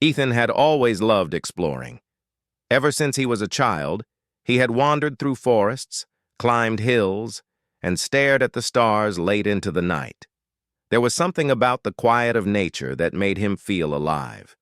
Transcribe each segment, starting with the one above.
Ethan had always loved exploring. Ever since he was a child, he had wandered through forests, climbed hills, and stared at the stars late into the night. There was something about the quiet of nature that made him feel alive.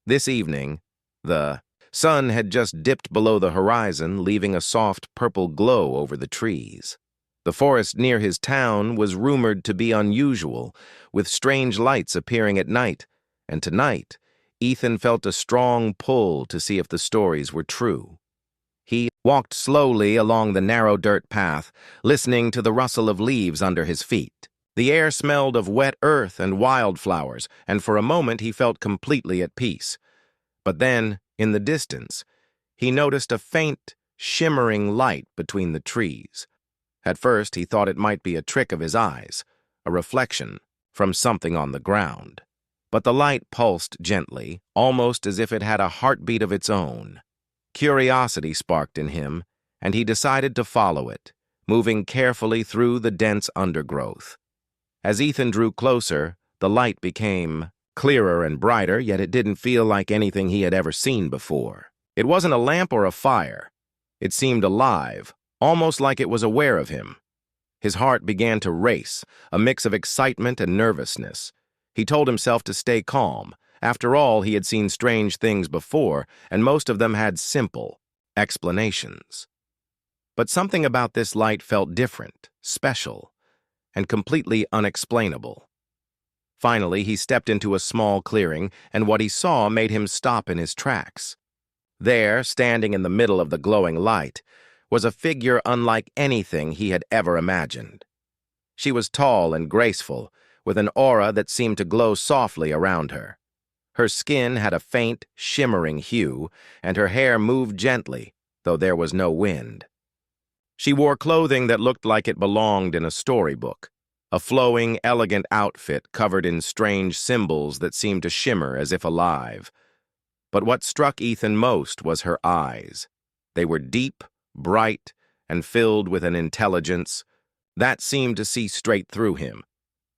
This evening, the sun had just dipped below the horizon, leaving a soft purple glow over the trees. The forest near his town was rumored to be unusual, with strange lights appearing at night, and tonight, Ethan felt a strong pull to see if the stories were true. He walked slowly along the narrow dirt path, listening to the rustle of leaves under his feet. The air smelled of wet earth and wildflowers, and for a moment he felt completely at peace. But then, in the distance, he noticed a faint, shimmering light between the trees. At first, he thought it might be a trick of his eyes, a reflection from something on the ground. But the light pulsed gently, almost as if it had a heartbeat of its own. Curiosity sparked in him, and he decided to follow it, moving carefully through the dense undergrowth. As Ethan drew closer, the light became clearer and brighter, yet it didn't feel like anything he had ever seen before. It wasn't a lamp or a fire. It seemed alive, almost like it was aware of him. His heart began to race, a mix of excitement and nervousness. He told himself to stay calm. After all, he had seen strange things before, and most of them had simple explanations. But something about this light felt different, special, and completely unexplainable. Finally, he stepped into a small clearing, and what he saw made him stop in his tracks. There, standing in the middle of the glowing light, was a figure unlike anything he had ever imagined. She was tall and graceful, with an aura that seemed to glow softly around her. Her skin had a faint, shimmering hue, and her hair moved gently, though there was no wind. She wore clothing that looked like it belonged in a storybook, a flowing, elegant outfit covered in strange symbols that seemed to shimmer as if alive. But what struck Ethan most was her eyes. They were deep, bright, and filled with an intelligence that seemed to see straight through him.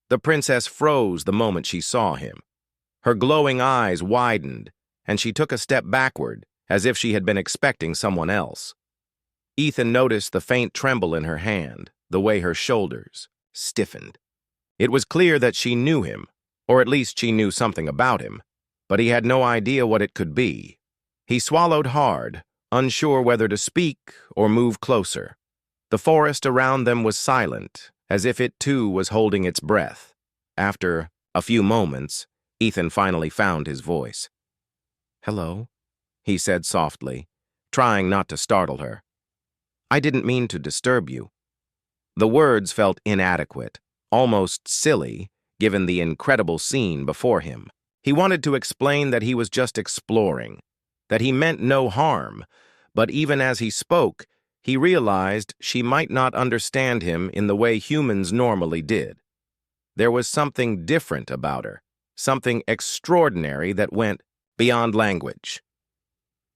The princess froze the moment she saw him. Her glowing eyes widened, and she took a step backward, as if she had been expecting someone else. Ethan noticed the faint tremble in her hand, the way her shoulders stiffened. It was clear that she knew him, or at least she knew something about him, but he had no idea what it could be. He swallowed hard, unsure whether to speak or move closer. The forest around them was silent, as if it too was holding its breath. After a few moments, Ethan finally found his voice. "Hello," he said softly, trying not to startle her. "I didn't mean to disturb you." The words felt inadequate, almost silly, given the incredible scene before him. He wanted to explain that he was just exploring, that he meant no harm, but even as he spoke, he realized she might not understand him in the way humans normally did. There was something different about her, something extraordinary that went beyond language.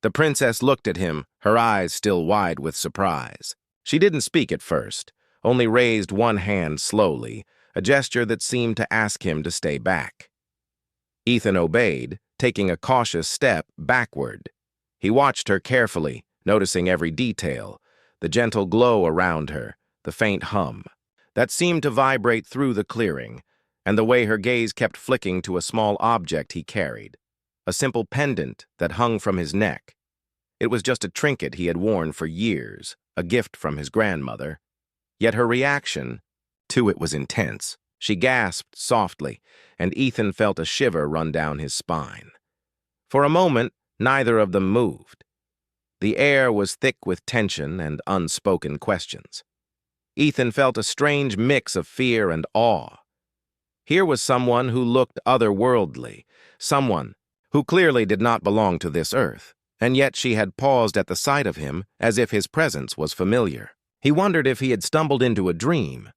The princess looked at him, her eyes still wide with surprise. She didn't speak at first, only raised one hand slowly, a gesture that seemed to ask him to stay back. Ethan obeyed, taking a cautious step backward. He watched her carefully, noticing every detail, the gentle glow around her, the faint hum that seemed to vibrate through the clearing, and the way her gaze kept flicking to a small object he carried, a simple pendant that hung from his neck. It was just a trinket he had worn for years, a gift from his grandmother. Yet her reaction to it was intense. She gasped softly, and Ethan felt a shiver run down his spine. For a moment, neither of them moved. The air was thick with tension and unspoken questions. Ethan felt a strange mix of fear and awe. Here was someone who looked otherworldly, someone who clearly did not belong to this earth, and yet she had paused at the sight of him as if his presence was familiar. He wondered if he had stumbled into a dream,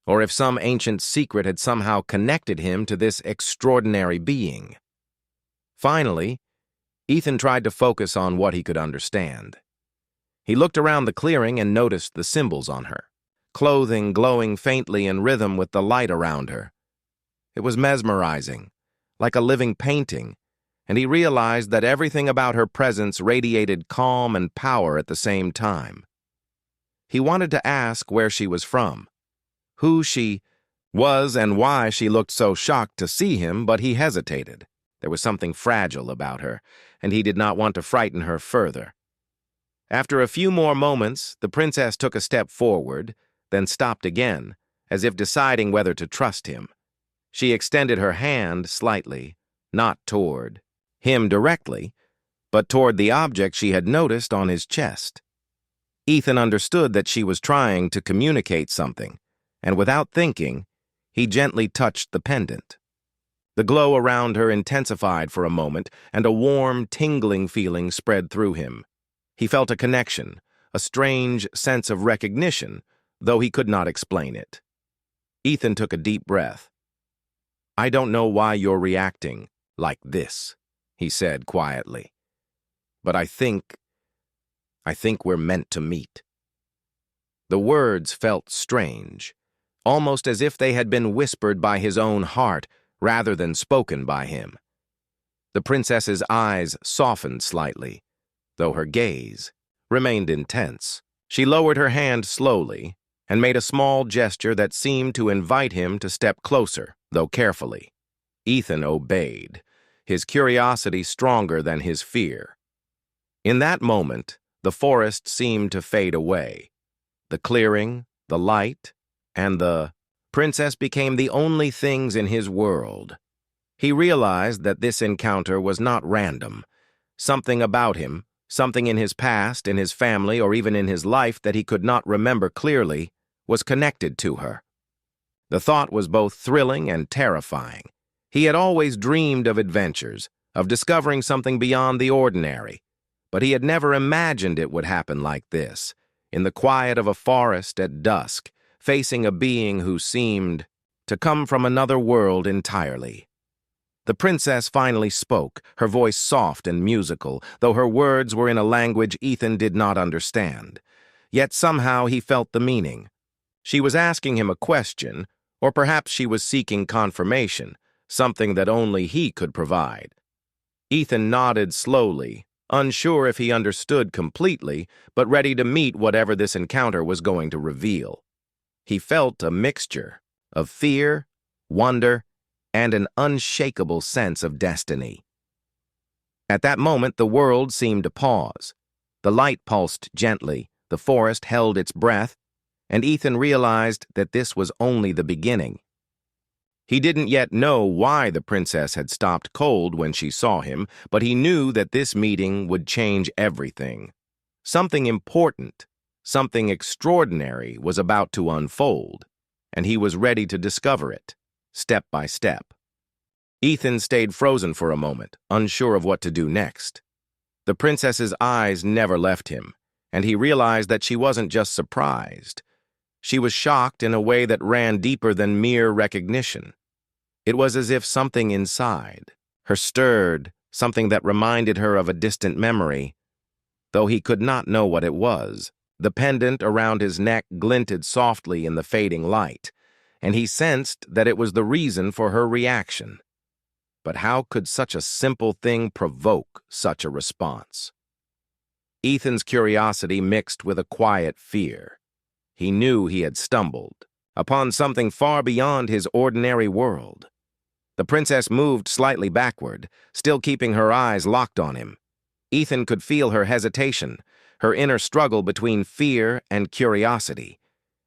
or if some ancient secret had somehow connected him to this extraordinary being. Finally, Ethan tried to focus on what he could understand. He looked around the clearing and noticed the symbols on her, clothing glowing faintly in rhythm with the light around her. It was mesmerizing, like a living painting, and he realized that everything about her presence radiated calm and power at the same time. He wanted to ask where she was from, who she was, and why she looked so shocked to see him, but he hesitated. There was something fragile about her, and he did not want to frighten her further. After a few more moments, the princess took a step forward, then stopped again, as if deciding whether to trust him. She extended her hand slightly, not toward him directly, but toward the object she had noticed on his chest. Ethan understood that she was trying to communicate something, and without thinking, he gently touched the pendant. The glow around her intensified for a moment, and a warm, tingling feeling spread through him. He felt a connection, a strange sense of recognition, though he could not explain it. Ethan took a deep breath. "I don't know why you're reacting like this," he said quietly. "But I think we're meant to meet." The words felt strange, almost as if they had been whispered by his own heart rather than spoken by him. The princess's eyes softened slightly, though her gaze remained intense. She lowered her hand slowly and made a small gesture that seemed to invite him to step closer, though carefully. Ethan obeyed, his curiosity stronger than his fear. In that moment, the forest seemed to fade away. The clearing, the light, and the princess became the only things in his world. He realized that this encounter was not random. Something about him, something in his past, in his family, or even in his life that he could not remember clearly, was connected to her. The thought was both thrilling and terrifying. He had always dreamed of adventures, of discovering something beyond the ordinary, but he had never imagined it would happen like this, in the quiet of a forest at dusk, facing a being who seemed to come from another world entirely. The princess finally spoke, her voice soft and musical, though her words were in a language Ethan did not understand. Yet somehow he felt the meaning. She was asking him a question, or perhaps she was seeking confirmation, something that only he could provide. Ethan nodded slowly, unsure if he understood completely, but ready to meet whatever this encounter was going to reveal. He felt a mixture of fear, wonder, and an unshakable sense of destiny. At that moment, the world seemed to pause. The light pulsed gently, the forest held its breath, and Ethan realized that this was only the beginning. He didn't yet know why the princess had stopped cold when she saw him, but he knew that this meeting would change everything. Something important, something extraordinary was about to unfold, and he was ready to discover it, step by step. Ethan stayed frozen for a moment, unsure of what to do next. The princess's eyes never left him, and he realized that she wasn't just surprised. She was shocked in a way that ran deeper than mere recognition. It was as if something inside her stirred, something that reminded her of a distant memory, though he could not know what it was. The pendant around his neck glinted softly in the fading light, and he sensed that it was the reason for her reaction. But how could such a simple thing provoke such a response? Ethan's curiosity mixed with a quiet fear. He knew he had stumbled upon something far beyond his ordinary world. The princess moved slightly backward, still keeping her eyes locked on him. Ethan could feel her hesitation, her inner struggle between fear and curiosity.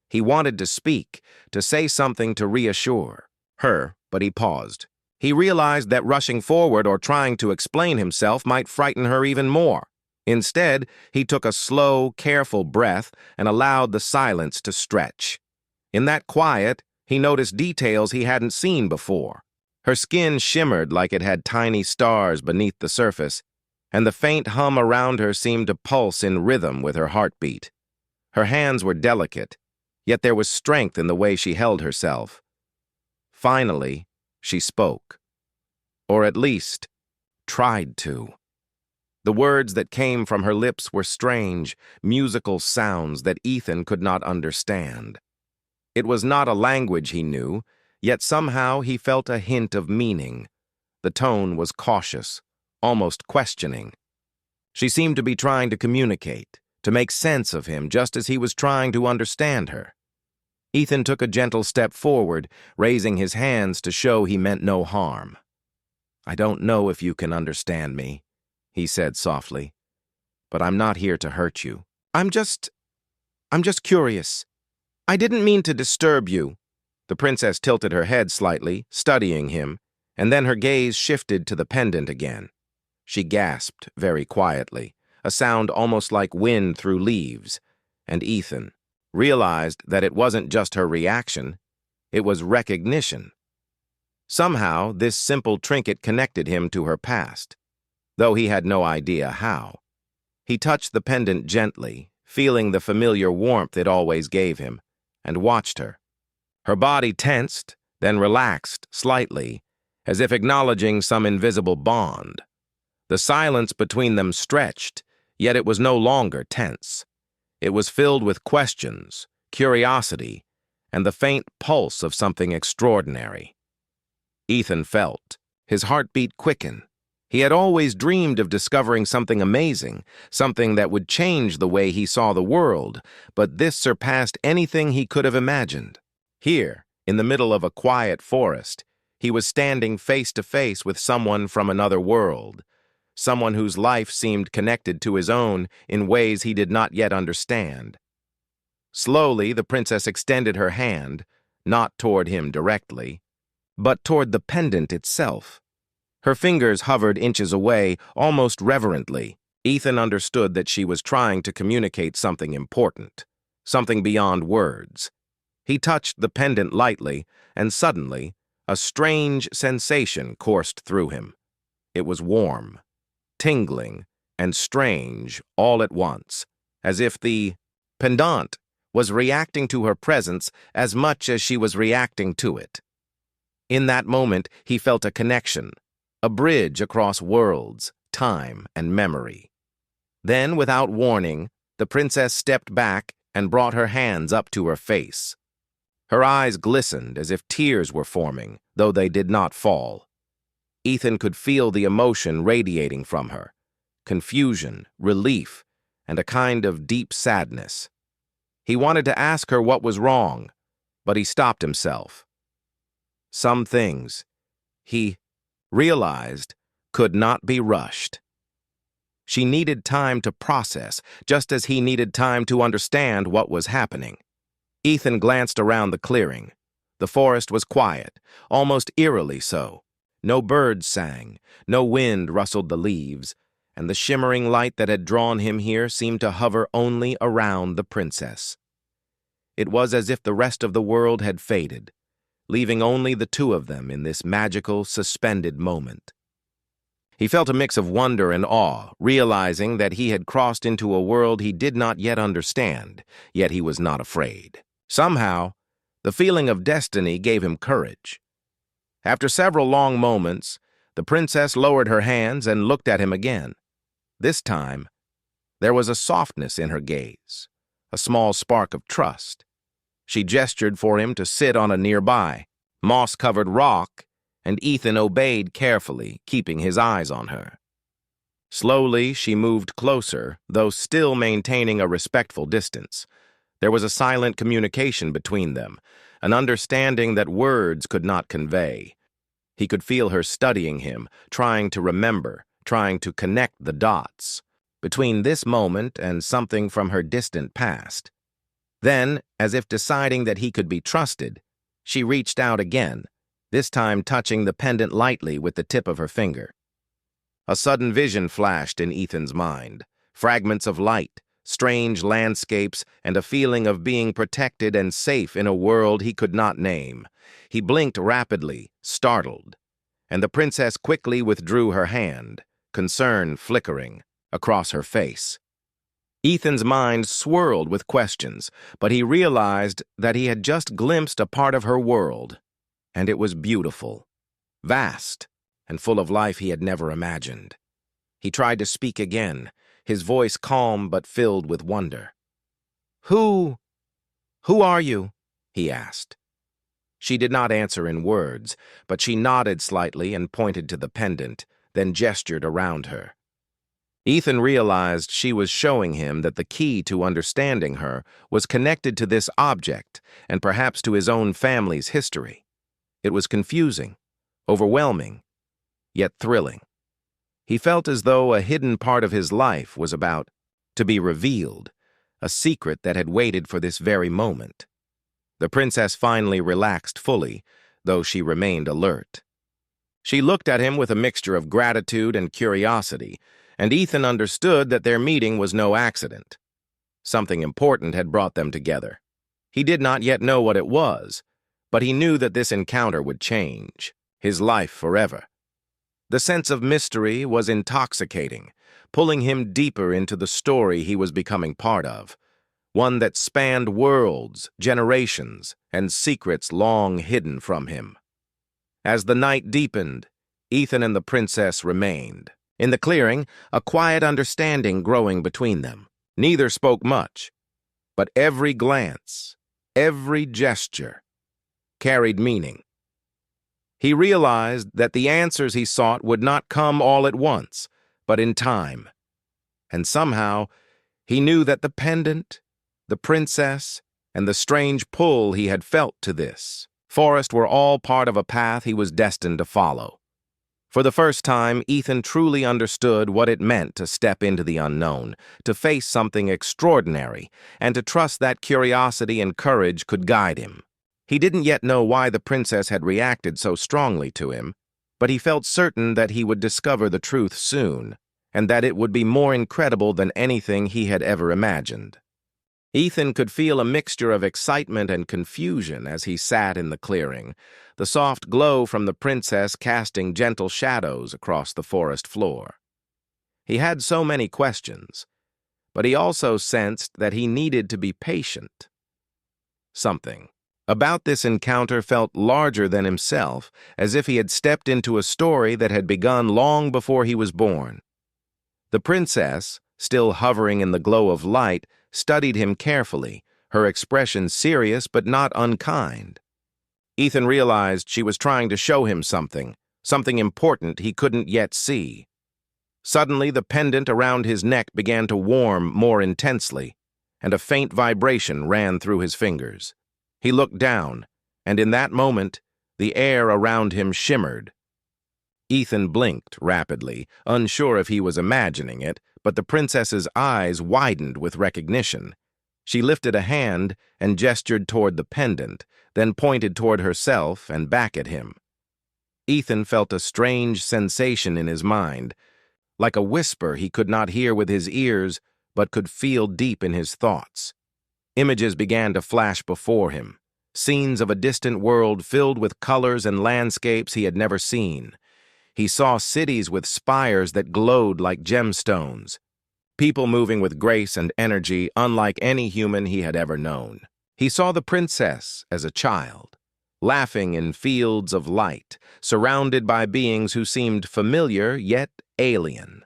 He wanted to speak, to say something to reassure her, but he paused. He realized that rushing forward or trying to explain himself might frighten her even more. Instead, he took a slow, careful breath and allowed the silence to stretch. In that quiet, he noticed details he hadn't seen before. Her skin shimmered like it had tiny stars beneath the surface, and the faint hum around her seemed to pulse in rhythm with her heartbeat. Her hands were delicate, yet there was strength in the way she held herself. Finally, she spoke, or at least tried to. The words that came from her lips were strange, musical sounds that Ethan could not understand. It was not a language he knew, yet somehow he felt a hint of meaning. The tone was cautious, almost questioning. She seemed to be trying to communicate, to make sense of him just as he was trying to understand her. Ethan took a gentle step forward, raising his hands to show he meant no harm. "I don't know if you can understand me," he said softly, "but I'm not here to hurt you. I'm just curious. I didn't mean to disturb you." The princess tilted her head slightly, studying him, and then her gaze shifted to the pendant again. She gasped very quietly, a sound almost like wind through leaves, and Ethan realized that it wasn't just her reaction, it was recognition. Somehow, this simple trinket connected him to her past, though he had no idea how. He touched the pendant gently, feeling the familiar warmth it always gave him, and watched her. Her body tensed, then relaxed slightly, as if acknowledging some invisible bond. The silence between them stretched, yet it was no longer tense. It was filled with questions, curiosity, and the faint pulse of something extraordinary. Ethan felt his heartbeat quicken. He had always dreamed of discovering something amazing, something that would change the way he saw the world, but this surpassed anything he could have imagined. Here, in the middle of a quiet forest, he was standing face to face with someone from another world, someone whose life seemed connected to his own in ways he did not yet understand. Slowly, the princess extended her hand, not toward him directly, but toward the pendant itself. Her fingers hovered inches away, almost reverently. Ethan understood that she was trying to communicate something important, something beyond words. He touched the pendant lightly, and suddenly, a strange sensation coursed through him. It was warm, tingling, and strange all at once, as if the pendant was reacting to her presence as much as she was reacting to it. In that moment, he felt a connection, a bridge across worlds, time, and memory. Then, without warning, the princess stepped back and brought her hands up to her face. Her eyes glistened as if tears were forming, though they did not fall. Ethan could feel the emotion radiating from her, confusion, relief, and a kind of deep sadness. He wanted to ask her what was wrong, but he stopped himself. Some things, he realized, could not be rushed. She needed time to process, just as he needed time to understand what was happening. Ethan glanced around the clearing. The forest was quiet, almost eerily so. No birds sang, no wind rustled the leaves, and the shimmering light that had drawn him here seemed to hover only around the princess. It was as if the rest of the world had faded, leaving only the two of them in this magical, suspended moment. He felt a mix of wonder and awe, realizing that he had crossed into a world he did not yet understand, yet he was not afraid. Somehow, the feeling of destiny gave him courage. After several long moments, the princess lowered her hands and looked at him again. This time, there was a softness in her gaze, a small spark of trust. She gestured for him to sit on a nearby, moss-covered rock, and Ethan obeyed carefully, keeping his eyes on her. Slowly, she moved closer, though still maintaining a respectful distance. There was a silent communication between them, an understanding that words could not convey. He could feel her studying him, trying to remember, trying to connect the dots between this moment and something from her distant past. Then, as if deciding that he could be trusted, she reached out again, this time touching the pendant lightly with the tip of her finger. A sudden vision flashed in Ethan's mind, fragments of light, strange landscapes, and a feeling of being protected and safe in a world he could not name. He blinked rapidly, startled, and the princess quickly withdrew her hand, concern flickering across her face. Ethan's mind swirled with questions, but he realized that he had just glimpsed a part of her world, and it was beautiful, vast, and full of life he had never imagined. He tried to speak again, his voice calm but filled with wonder. Who are you?" he asked. She did not answer in words, but she nodded slightly and pointed to the pendant, then gestured around her. Ethan realized she was showing him that the key to understanding her was connected to this object and perhaps to his own family's history. It was confusing, overwhelming, yet thrilling. He felt as though a hidden part of his life was about to be revealed, a secret that had waited for this very moment. The princess finally relaxed fully, though she remained alert. She looked at him with a mixture of gratitude and curiosity, and Ethan understood that their meeting was no accident. Something important had brought them together. He did not yet know what it was, but he knew that this encounter would change his life forever. The sense of mystery was intoxicating, pulling him deeper into the story he was becoming part of, one that spanned worlds, generations, and secrets long hidden from him. As the night deepened, Ethan and the princess remained. In the clearing, a quiet understanding growing between them. Neither spoke much, but every glance, every gesture, carried meaning. He realized that the answers he sought would not come all at once, but in time. And somehow, he knew that the pendant, the princess, and the strange pull he had felt to this forest were all part of a path he was destined to follow. For the first time, Ethan truly understood what it meant to step into the unknown, to face something extraordinary, and to trust that curiosity and courage could guide him. He didn't yet know why the princess had reacted so strongly to him, but he felt certain that he would discover the truth soon, and that it would be more incredible than anything he had ever imagined. Ethan could feel a mixture of excitement and confusion as he sat in the clearing, the soft glow from the princess casting gentle shadows across the forest floor. He had so many questions, but he also sensed that he needed to be patient. Something about this encounter felt larger than himself, as if he had stepped into a story that had begun long before he was born. The princess, still hovering in the glow of light, studied him carefully, her expression serious but not unkind. Ethan realized she was trying to show him something important he couldn't yet see. Suddenly, the pendant around his neck began to warm more intensely, and a faint vibration ran through his fingers. He looked down, and in that moment, the air around him shimmered. Ethan blinked rapidly, unsure if he was imagining it, but the princess's eyes widened with recognition. She lifted a hand and gestured toward the pendant, then pointed toward herself and back at him. Ethan felt a strange sensation in his mind, like a whisper he could not hear with his ears, but could feel deep in his thoughts. Images began to flash before him, scenes of a distant world filled with colors and landscapes he had never seen. He saw cities with spires that glowed like gemstones, people moving with grace and energy unlike any human he had ever known. He saw the princess as a child, laughing in fields of light, surrounded by beings who seemed familiar yet alien.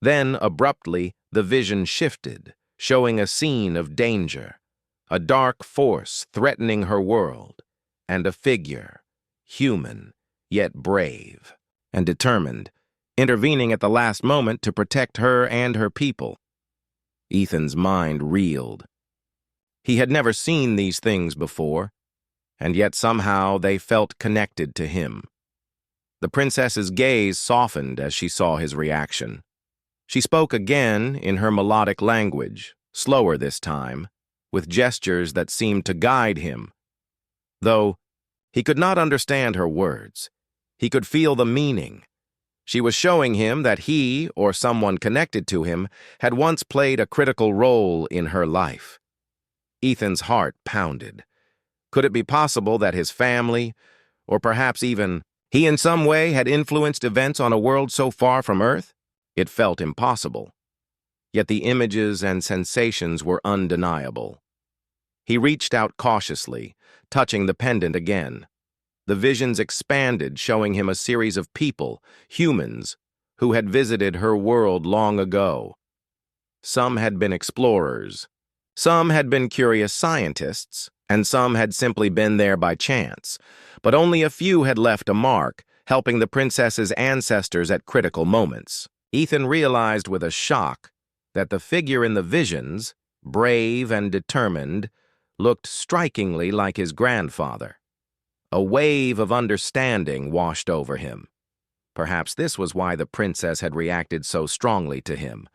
Then, abruptly, the vision shifted, showing a scene of danger, a dark force threatening her world, and a figure, human yet brave and determined, intervening at the last moment to protect her and her people. Ethan's mind reeled. He had never seen these things before, and yet somehow they felt connected to him. The princess's gaze softened as she saw his reaction. She spoke again in her melodic language, slower this time, with gestures that seemed to guide him. Though he could not understand her words, he could feel the meaning. She was showing him that he, or someone connected to him, had once played a critical role in her life. Ethan's heart pounded. Could it be possible that his family, or perhaps even he in some way, had influenced events on a world so far from Earth? It felt impossible. Yet the images and sensations were undeniable. He reached out cautiously, touching the pendant again. The visions expanded, showing him a series of people, humans, who had visited her world long ago. Some had been explorers, some had been curious scientists, and some had simply been there by chance. But only a few had left a mark, helping the princess's ancestors at critical moments. Ethan realized with a shock that the figure in the visions, brave and determined, looked strikingly like his grandfather. A wave of understanding washed over him. Perhaps this was why the princess had reacted so strongly to him.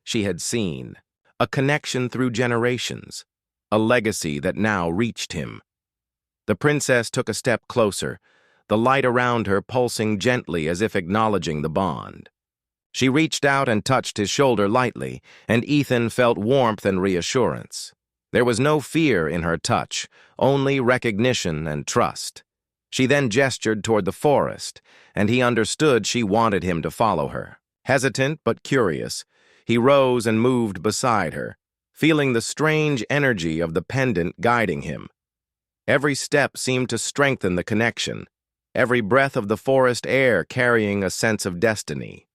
She had seen a connection through generations, a legacy that now reached him. The princess took a step closer, the light around her pulsing gently as if acknowledging the bond. She reached out and touched his shoulder lightly, and Ethan felt warmth and reassurance. There was no fear in her touch, only recognition and trust. She then gestured toward the forest, and he understood she wanted him to follow her. Hesitant but curious, he rose and moved beside her, feeling the strange energy of the pendant guiding him. Every step seemed to strengthen the connection, every breath of the forest air carrying a sense of destiny.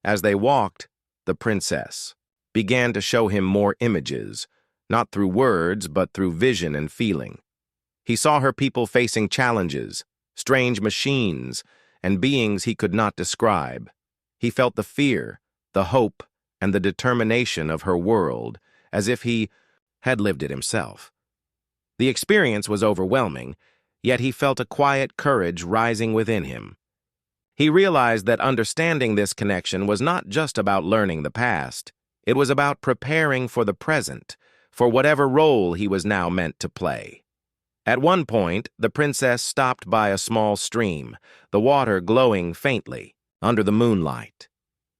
As they walked, the princess began to show him more images, not through words but through vision and feeling. He saw her people facing challenges, strange machines, and beings he could not describe. He felt the fear, the hope, and the determination of her world, as if he had lived it himself. The experience was overwhelming, yet he felt a quiet courage rising within him. He realized that understanding this connection was not just about learning the past. It was about preparing for the present, for whatever role he was now meant to play. At one point, the princess stopped by a small stream, the water glowing faintly under the moonlight.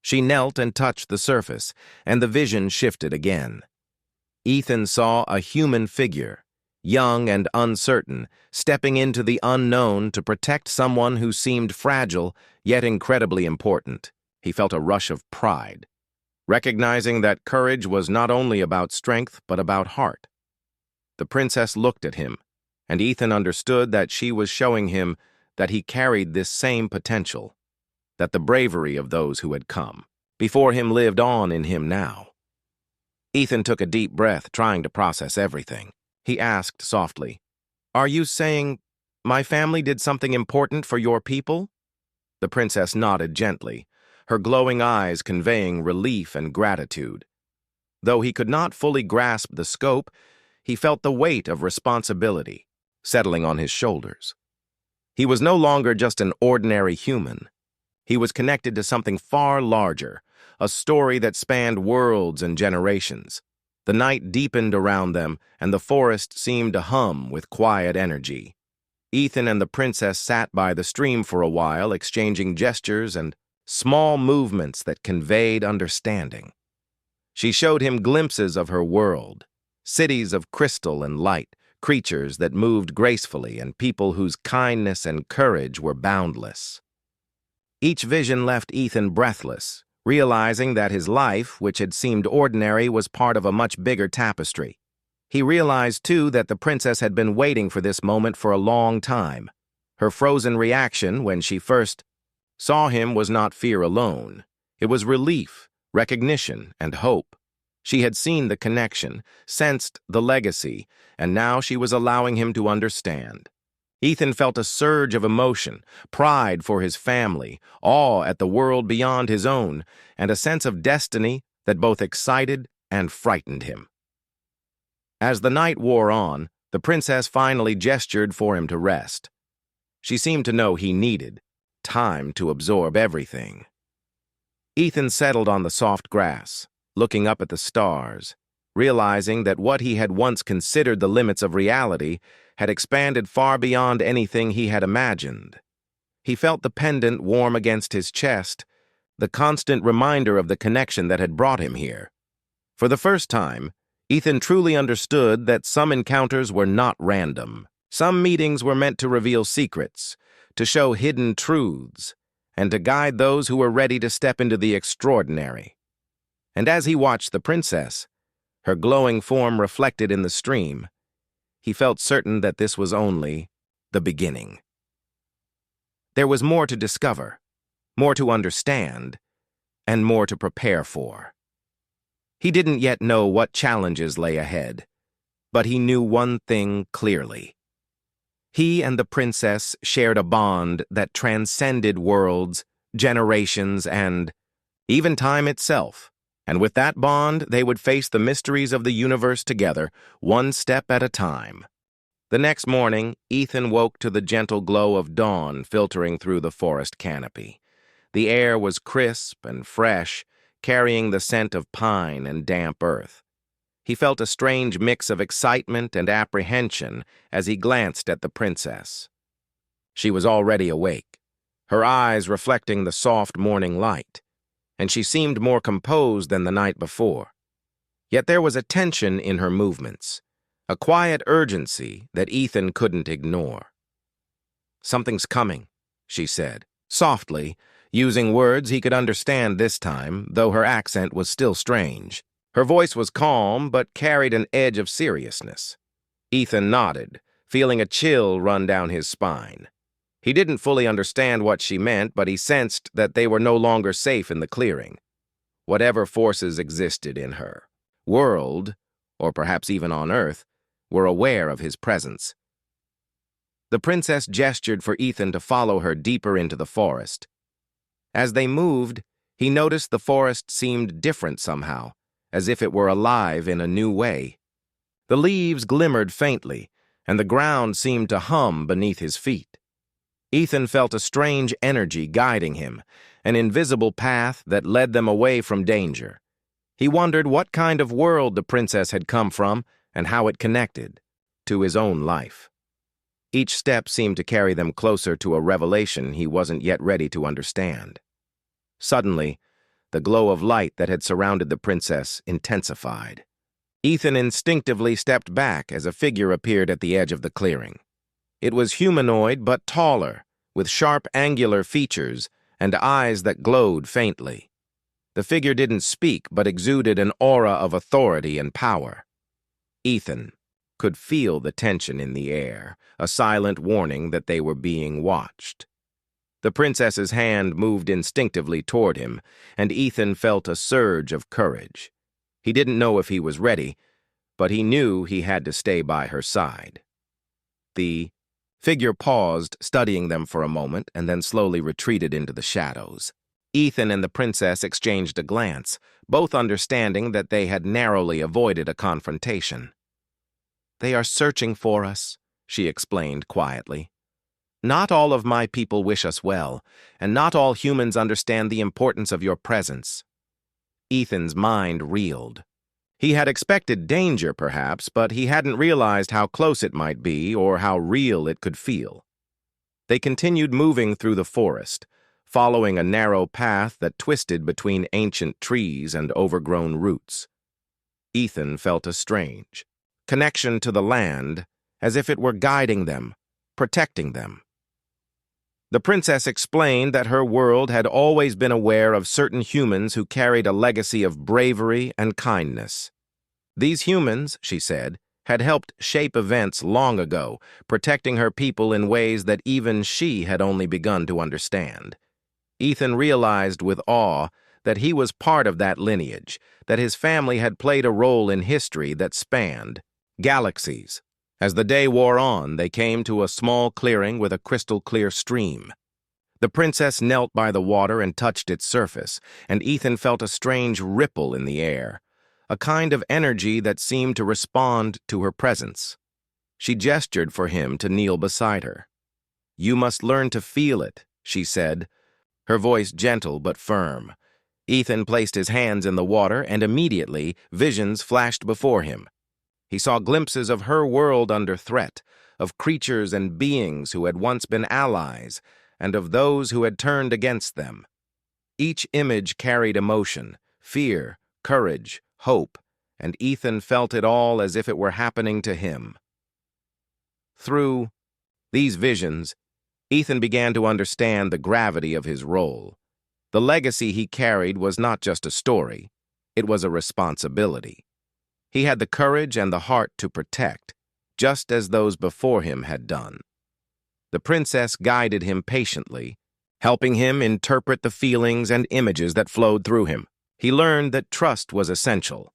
She knelt and touched the surface, and the vision shifted again. Ethan saw a human figure, young and uncertain, stepping into the unknown to protect someone who seemed fragile, yet incredibly important. He felt a rush of pride, recognizing that courage was not only about strength but about heart. The princess looked at him, and Ethan understood that she was showing him that he carried this same potential, that the bravery of those who had come before him lived on in him now. Ethan took a deep breath, trying to process everything. He asked softly, "Are you saying my family did something important for your people?" The princess nodded gently, her glowing eyes conveying relief and gratitude. Though he could not fully grasp the scope, he felt the weight of responsibility settling on his shoulders. He was no longer just an ordinary human. He was connected to something far larger, a story that spanned worlds and generations. The night deepened around them, and the forest seemed to hum with quiet energy. Ethan and the princess sat by the stream for a while, exchanging gestures and small movements that conveyed understanding. She showed him glimpses of her world, cities of crystal and light, creatures that moved gracefully, and people whose kindness and courage were boundless. Each vision left Ethan breathless, realizing that his life, which had seemed ordinary, was part of a much bigger tapestry. He realized, too, that the princess had been waiting for this moment for a long time. Her frozen reaction when she first saw him was not fear alone. It was relief, recognition, and hope. She had seen the connection, sensed the legacy, and now she was allowing him to understand. Ethan felt a surge of emotion, pride for his family, awe at the world beyond his own, and a sense of destiny that both excited and frightened him. As the night wore on, the princess finally gestured for him to rest. She seemed to know he needed time to absorb everything. Ethan settled on the soft grass, looking up at the stars, realizing that what he had once considered the limits of reality had expanded far beyond anything he had imagined. He felt the pendant warm against his chest, the constant reminder of the connection that had brought him here. For the first time, Ethan truly understood that some encounters were not random. Some meetings were meant to reveal secrets, to show hidden truths, and to guide those who were ready to step into the extraordinary. And as he watched the princess, her glowing form reflected in the stream, he felt certain that this was only the beginning. There was more to discover, more to understand, and more to prepare for. He didn't yet know what challenges lay ahead, but he knew one thing clearly. He and the princess shared a bond that transcended worlds, generations, and even time itself. And with that bond, they would face the mysteries of the universe together, one step at a time. The next morning, Ethan woke to the gentle glow of dawn filtering through the forest canopy. The air was crisp and fresh, carrying the scent of pine and damp earth. He felt a strange mix of excitement and apprehension as he glanced at the princess. She was already awake, her eyes reflecting the soft morning light, and she seemed more composed than the night before. Yet there was a tension in her movements, a quiet urgency that Ethan couldn't ignore. "Something's coming," she said, softly, using words he could understand this time, though her accent was still strange. Her voice was calm, but carried an edge of seriousness. Ethan nodded, feeling a chill run down his spine. He didn't fully understand what she meant, but he sensed that they were no longer safe in the clearing. Whatever forces existed in her world, or perhaps even on Earth, were aware of his presence. The princess gestured for Ethan to follow her deeper into the forest. As they moved, he noticed the forest seemed different somehow, as if it were alive in a new way. The leaves glimmered faintly, and the ground seemed to hum beneath his feet. Ethan felt a strange energy guiding him, an invisible path that led them away from danger. He wondered what kind of world the princess had come from and how it connected to his own life. Each step seemed to carry them closer to a revelation he wasn't yet ready to understand. Suddenly, the glow of light that had surrounded the princess intensified. Ethan instinctively stepped back as a figure appeared at the edge of the clearing. It was humanoid but taller, with sharp angular features and eyes that glowed faintly. The figure didn't speak but exuded an aura of authority and power. Ethan could feel the tension in the air, a silent warning that they were being watched. The princess's hand moved instinctively toward him, and Ethan felt a surge of courage. He didn't know if he was ready, but he knew he had to stay by her side. The figure paused, studying them for a moment, and then slowly retreated into the shadows. Ethan and the princess exchanged a glance, both understanding that they had narrowly avoided a confrontation. "They are searching for us," she explained quietly. "Not all of my people wish us well, and not all humans understand the importance of your presence." Ethan's mind reeled. He had expected danger, perhaps, but he hadn't realized how close it might be or how real it could feel. They continued moving through the forest, following a narrow path that twisted between ancient trees and overgrown roots. Ethan felt a strange connection to the land, as if it were guiding them, protecting them. The princess explained that her world had always been aware of certain humans who carried a legacy of bravery and kindness. These humans, she said, had helped shape events long ago, protecting her people in ways that even she had only begun to understand. Ethan realized with awe that he was part of that lineage, that his family had played a role in history that spanned galaxies. As the day wore on, they came to a small clearing with a crystal-clear stream. The princess knelt by the water and touched its surface, and Ethan felt a strange ripple in the air, a kind of energy that seemed to respond to her presence. She gestured for him to kneel beside her. "You must learn to feel it," she said, her voice gentle but firm. Ethan placed his hands in the water, and immediately visions flashed before him. He saw glimpses of her world under threat, of creatures and beings who had once been allies, and of those who had turned against them. Each image carried emotion, fear, courage, hope, and Ethan felt it all as if it were happening to him. Through these visions, Ethan began to understand the gravity of his role. The legacy he carried was not just a story, it was a responsibility. He had the courage and the heart to protect, just as those before him had done. The princess guided him patiently, helping him interpret the feelings and images that flowed through him. He learned that trust was essential,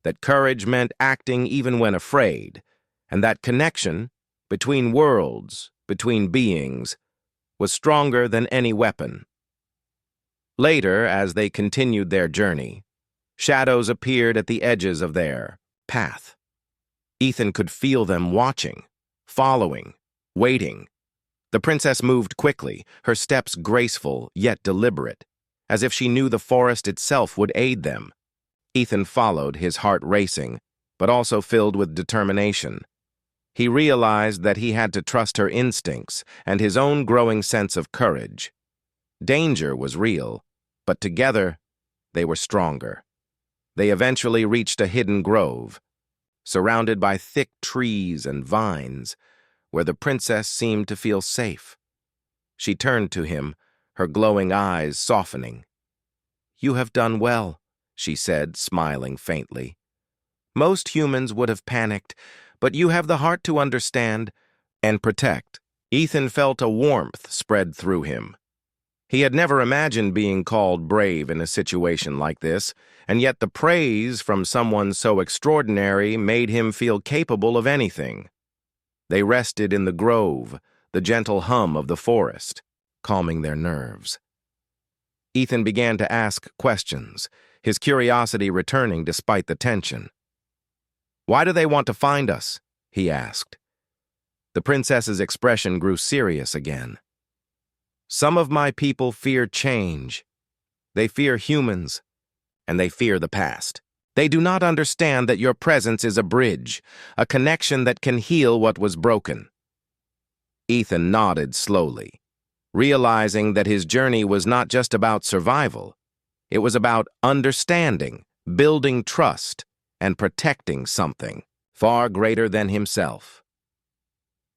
that courage meant acting even when afraid, and that connection between worlds, between beings, was stronger than any weapon. Later, as they continued their journey, shadows appeared at the edges of their path. Ethan could feel them watching, following, waiting. The princess moved quickly, her steps graceful yet deliberate, as if she knew the forest itself would aid them. Ethan followed, his heart racing, but also filled with determination. He realized that he had to trust her instincts and his own growing sense of courage. Danger was real, but together they were stronger. They eventually reached a hidden grove, surrounded by thick trees and vines, where the princess seemed to feel safe. She turned to him, her glowing eyes softening. "You have done well," she said, smiling faintly. "Most humans would have panicked, but you have the heart to understand and protect." Ethan felt a warmth spread through him. He had never imagined being called brave in a situation like this, and yet the praise from someone so extraordinary made him feel capable of anything. They rested in the grove, the gentle hum of the forest, calming their nerves. Ethan began to ask questions, his curiosity returning despite the tension. "Why do they want to find us?" he asked. The princess's expression grew serious again. "Some of my people fear change. They fear humans, and they fear the past. They do not understand that your presence is a bridge, a connection that can heal what was broken." Ethan nodded slowly, realizing that his journey was not just about survival. It was about understanding, building trust, and protecting something far greater than himself.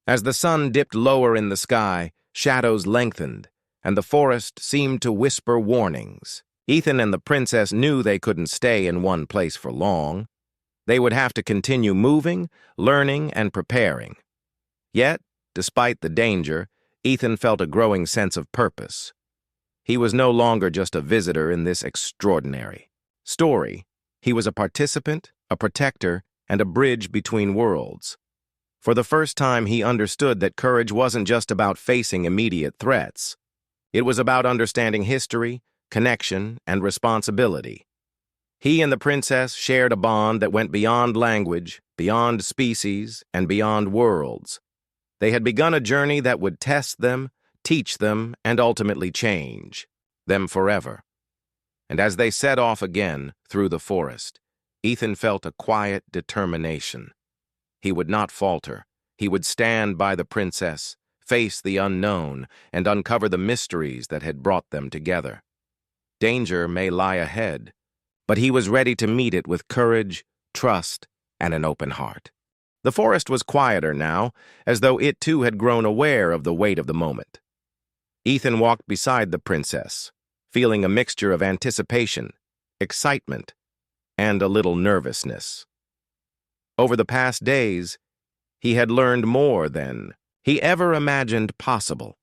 As the sun dipped lower in the sky, shadows lengthened, and the forest seemed to whisper warnings. Ethan and the princess knew they couldn't stay in one place for long. They would have to continue moving, learning, and preparing. Yet, despite the danger, Ethan felt a growing sense of purpose. He was no longer just a visitor in this extraordinary story. He was a participant, a protector, and a bridge between worlds. For the first time, he understood that courage wasn't just about facing immediate threats. It was about understanding history, connection, and responsibility. He and the princess shared a bond that went beyond language, beyond species, and beyond worlds. They had begun a journey that would test them, teach them, and ultimately change them forever. And as they set off again through the forest, Ethan felt a quiet determination. He would not falter. He would stand by the princess, face the unknown, and uncover the mysteries that had brought them together. Danger may lie ahead, but he was ready to meet it with courage, trust, and an open heart. The forest was quieter now, as though it too had grown aware of the weight of the moment. Ethan walked beside the princess, feeling a mixture of anticipation, excitement, and a little nervousness. Over the past days, he had learned more than he ever imagined possible.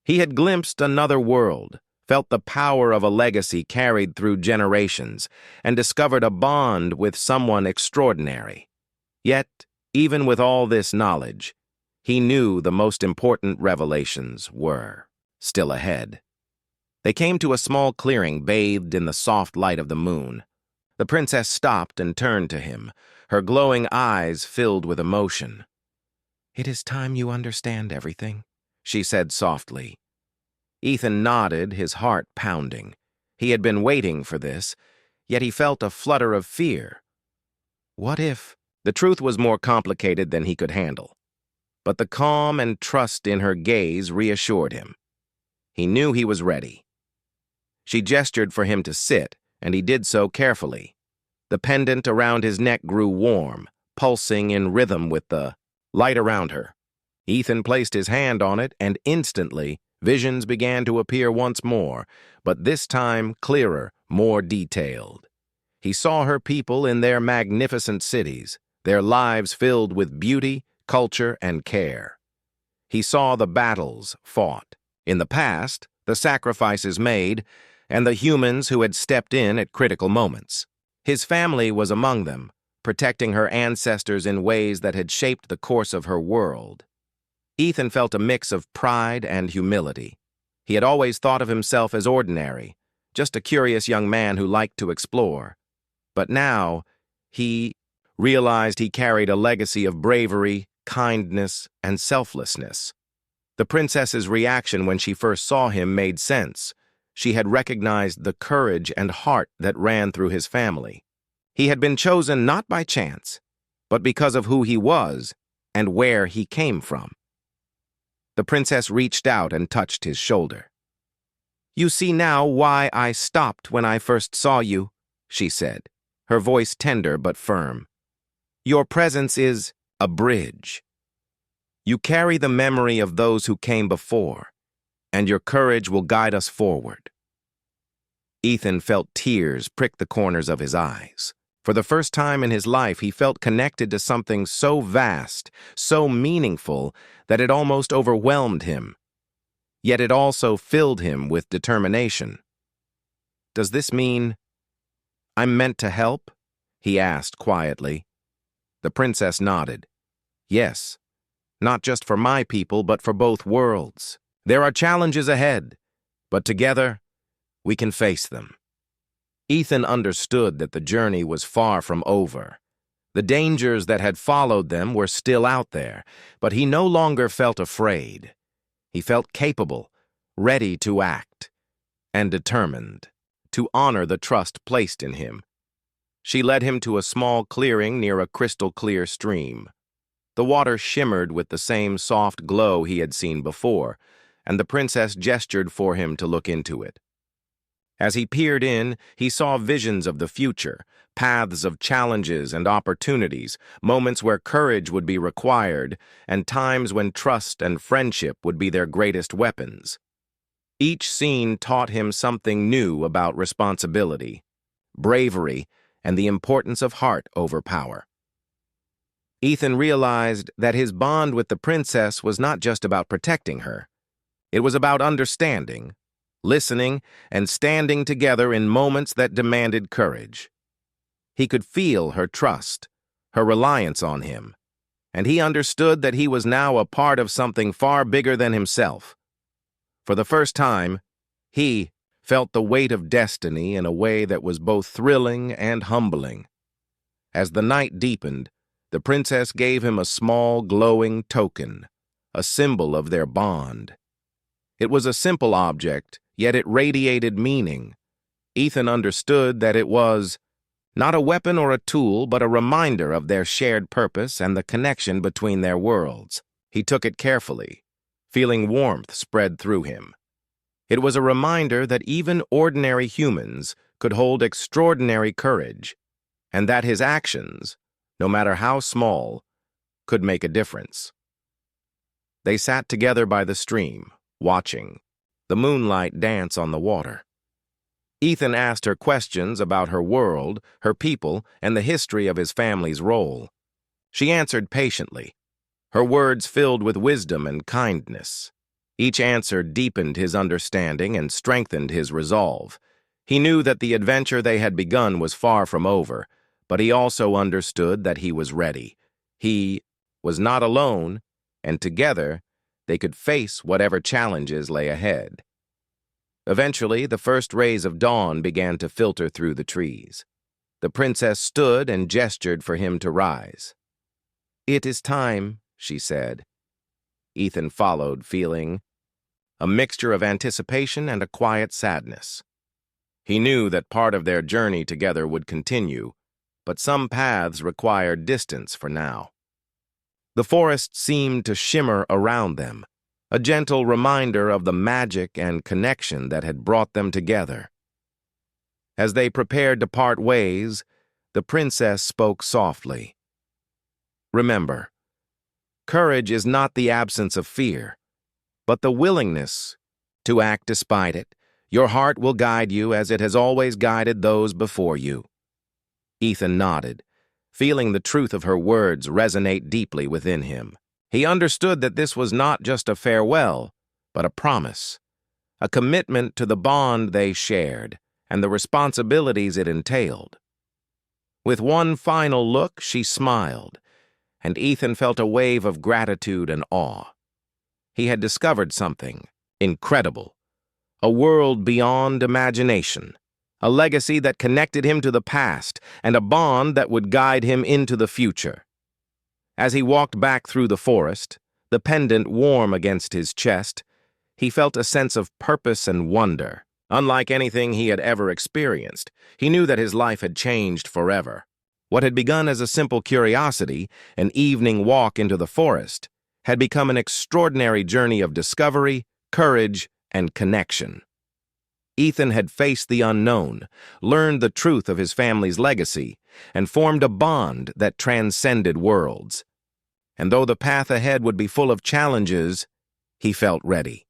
He had glimpsed another world, felt the power of a legacy carried through generations, and discovered a bond with someone extraordinary. Yet, even with all this knowledge, he knew the most important revelations were still ahead. They came to a small clearing bathed in the soft light of the moon. The princess stopped and turned to him, her glowing eyes filled with emotion. "It is time you understand everything," she said softly. Ethan nodded, his heart pounding. He had been waiting for this, yet he felt a flutter of fear. What if? The truth was more complicated than he could handle. But the calm and trust in her gaze reassured him. He knew he was ready. She gestured for him to sit, and he did so carefully. The pendant around his neck grew warm, pulsing in rhythm with the light around her. Ethan placed his hand on it, and instantly, visions began to appear once more, but this time clearer, more detailed. He saw her people in their magnificent cities, their lives filled with beauty, culture, and care. He saw the battles fought in the past, the sacrifices made, and the humans who had stepped in at critical moments. His family was among them, protecting her ancestors in ways that had shaped the course of her world. Ethan felt a mix of pride and humility. He had always thought of himself as ordinary, just a curious young man who liked to explore. But now, he realized he carried a legacy of bravery, kindness, and selflessness. The princess's reaction when she first saw him made sense. She had recognized the courage and heart that ran through his family. He had been chosen not by chance, but because of who he was and where he came from. The princess reached out and touched his shoulder. "You see now why I stopped when I first saw you," she said, her voice tender but firm. "Your presence is a bridge. You carry the memory of those who came before, and your courage will guide us forward." Ethan felt tears prick the corners of his eyes. For the first time in his life, he felt connected to something so vast, so meaningful, that it almost overwhelmed him. Yet it also filled him with determination. "Does this mean I'm meant to help?" he asked quietly. The princess nodded. "Yes, not just for my people, but for both worlds. There are challenges ahead, but together, we can face them." Ethan understood that the journey was far from over. The dangers that had followed them were still out there, but he no longer felt afraid. He felt capable, ready to act, and determined to honor the trust placed in him. She led him to a small clearing near a crystal-clear stream. The water shimmered with the same soft glow he had seen before, and the princess gestured for him to look into it. As he peered in, he saw visions of the future, paths of challenges and opportunities, moments where courage would be required, and times when trust and friendship would be their greatest weapons. Each scene taught him something new about responsibility, bravery, and the importance of heart over power. Ethan realized that his bond with the princess was not just about protecting her. It was about understanding, listening, and standing together in moments that demanded courage. He could feel her trust, her reliance on him, and he understood that he was now a part of something far bigger than himself. For the first time, he felt the weight of destiny in a way that was both thrilling and humbling. As the night deepened, the princess gave him a small, glowing token, a symbol of their bond. It was a simple object, yet it radiated meaning. Ethan understood that it was not a weapon or a tool, but a reminder of their shared purpose and the connection between their worlds. He took it carefully, feeling warmth spread through him. It was a reminder that even ordinary humans could hold extraordinary courage, and that his actions, no matter how small, could make a difference. They sat together by the stream, watching the moonlight dance on the water. Ethan asked her questions about her world, her people, and the history of his family's role. She answered patiently, her words filled with wisdom and kindness. Each answer deepened his understanding and strengthened his resolve. He knew that the adventure they had begun was far from over, but he also understood that he was ready. He was not alone, and together they could face whatever challenges lay ahead. Eventually, the first rays of dawn began to filter through the trees. The princess stood and gestured for him to rise. "It is time," she said. Ethan followed, feeling a mixture of anticipation and a quiet sadness. He knew that part of their journey together would continue, but some paths required distance for now. The forest seemed to shimmer around them, a gentle reminder of the magic and connection that had brought them together. As they prepared to part ways, the princess spoke softly. "Remember, courage is not the absence of fear, but the willingness to act despite it. Your heart will guide you as it has always guided those before you." Ethan nodded, feeling the truth of her words resonate deeply within him. He understood that this was not just a farewell, but a promise, a commitment to the bond they shared and the responsibilities it entailed. With one final look, she smiled, and Ethan felt a wave of gratitude and awe. He had discovered something incredible, a world beyond imagination, a legacy that connected him to the past, and a bond that would guide him into the future. As he walked back through the forest, the pendant warm against his chest, he felt a sense of purpose and wonder. Unlike anything he had ever experienced, he knew that his life had changed forever. What had begun as a simple curiosity, an evening walk into the forest, had become an extraordinary journey of discovery, courage, and connection. Ethan had faced the unknown, learned the truth of his family's legacy, and formed a bond that transcended worlds. And though the path ahead would be full of challenges, he felt ready.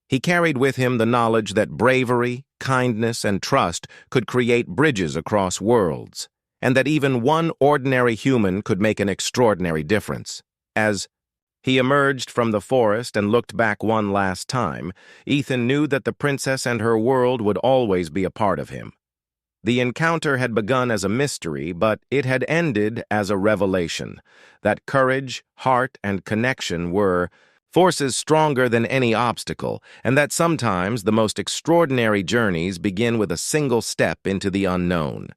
He carried with him the knowledge that bravery, kindness, and trust could create bridges across worlds, and that even one ordinary human could make an extraordinary difference. As he emerged from the forest and looked back one last time, Ethan knew that the princess and her world would always be a part of him. The encounter had begun as a mystery, but it had ended as a revelation, that courage, heart, and connection were forces stronger than any obstacle, and that sometimes the most extraordinary journeys begin with a single step into the unknown.